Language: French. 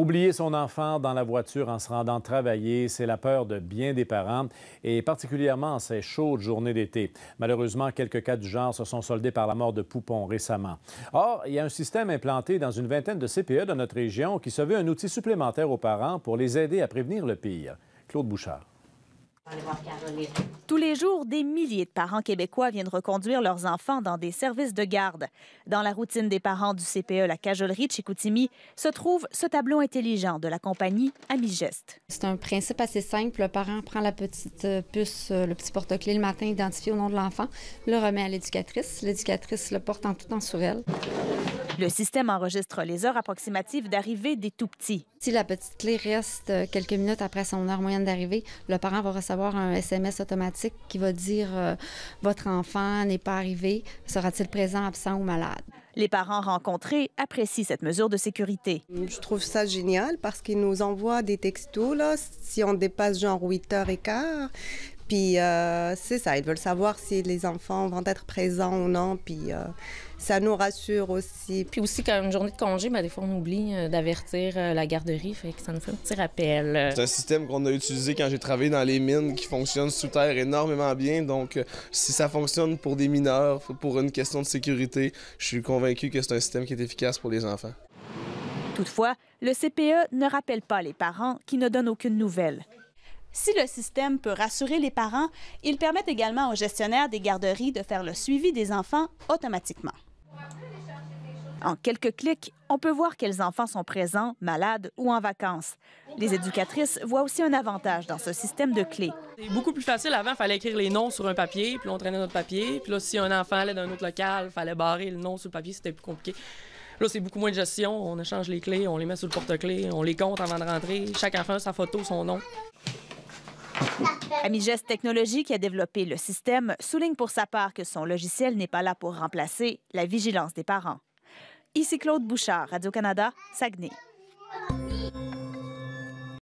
Oublier son enfant dans la voiture en se rendant travailler, c'est la peur de bien des parents, et particulièrement en ces chaudes journées d'été. Malheureusement, quelques cas du genre se sont soldés par la mort de poupons récemment. Or, il y a un système implanté dans une vingtaine de CPE de notre région qui se veut un outil supplémentaire aux parents pour les aider à prévenir le pire. Claude Bouchard. Tous les jours, des milliers de parents québécois viennent reconduire leurs enfants dans des services de garde. Dans la routine des parents du CPE La Cajolerie de Chicoutimi se trouve ce tableau intelligent de la compagnie Amigest. C'est un principe assez simple. Le parent prend la petite puce, le petit porte-clés le matin identifié au nom de l'enfant, le remet à l'éducatrice. L'éducatrice le porte en tout temps sur elle. Le système enregistre les heures approximatives d'arrivée des tout-petits. Si la petite clé reste quelques minutes après son heure moyenne d'arrivée, le parent va recevoir un SMS automatique qui va dire votre enfant n'est pas arrivé, sera-t-il présent, absent ou malade? Les parents rencontrés apprécient cette mesure de sécurité. Je trouve ça génial parce qu'ils nous envoient des textos là, si on dépasse genre 8h15. Puis c'est ça, ils veulent savoir si les enfants vont être présents ou non. Puis ça nous rassure aussi. Puis aussi, quand une journée de congé, des fois, on oublie d'avertir la garderie. Fait que ça nous fait un petit rappel. C'est un système qu'on a utilisé quand j'ai travaillé dans les mines qui fonctionne sous terre énormément bien. Donc, si ça fonctionne pour des mineurs, pour une question de sécurité, je suis convaincu que c'est un système qui est efficace pour les enfants. Toutefois, le CPE ne rappelle pas les parents qui ne donnent aucune nouvelle. Si le système peut rassurer les parents, il permet également aux gestionnaires des garderies de faire le suivi des enfants automatiquement. En quelques clics, on peut voir quels enfants sont présents, malades ou en vacances. Les éducatrices voient aussi un avantage dans ce système de clés. C'est beaucoup plus facile. Avant, il fallait écrire les noms sur un papier, puis là, on traînait notre papier. Puis là, si un enfant allait d'un autre local, il fallait barrer le nom sur le papier, c'était plus compliqué. Là, c'est beaucoup moins de gestion. On échange les clés, on les met sur le porte-clés, on les compte avant de rentrer. Chaque enfant a sa photo, son nom. Amigest Technologies, qui a développé le système, souligne pour sa part que son logiciel n'est pas là pour remplacer la vigilance des parents. Ici Claude Bouchard, Radio-Canada, Saguenay.